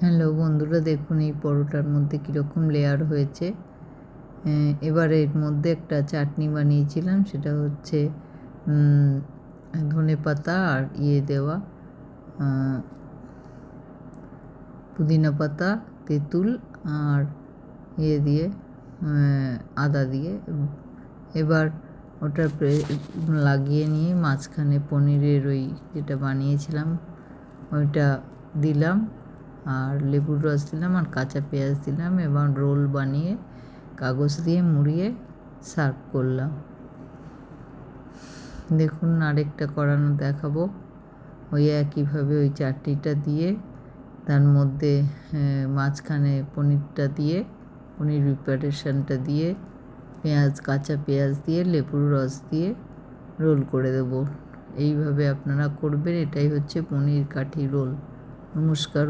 Hello বন্ধুরা, দেখুন এই পরোটার মধ্যে কীরকম লেয়ার হয়েছে। এবার এর মধ্যে একটা চাটনি বানিয়েছিলাম, সেটা হচ্ছে ধনেপাতা আর দেওয়া পুদিনা পাতা, তেঁতুল আর দিয়ে আদা দিয়ে। এবার ওটা লাগিয়ে নিয়ে মাঝখানে পনিরের ওই যেটা বানিয়েছিলাম ওইটা দিলাম, আর লেবুর রস দিলাম, আর কাঁচা পেঁয়াজ দিলাম। এবার রোল বানিয়ে কাগজ দিয়ে মুড়িয়ে সার্ভ করলাম। দেখুন আরেকটা করানো দেখাবো। ওই একইভাবে ওই চাটনিটা দিয়ে তার মধ্যে মাঝখানে পনিরটা দিয়ে, পনির প্রিপারেশনটা দিয়ে, কাঁচা পেঁয়াজ দিয়ে, লেবুর রস দিয়ে রোল করে দেব। এইভাবে আপনারা করবেন। এটাই হচ্ছে পনির কাঠি রোল। নমস্কার।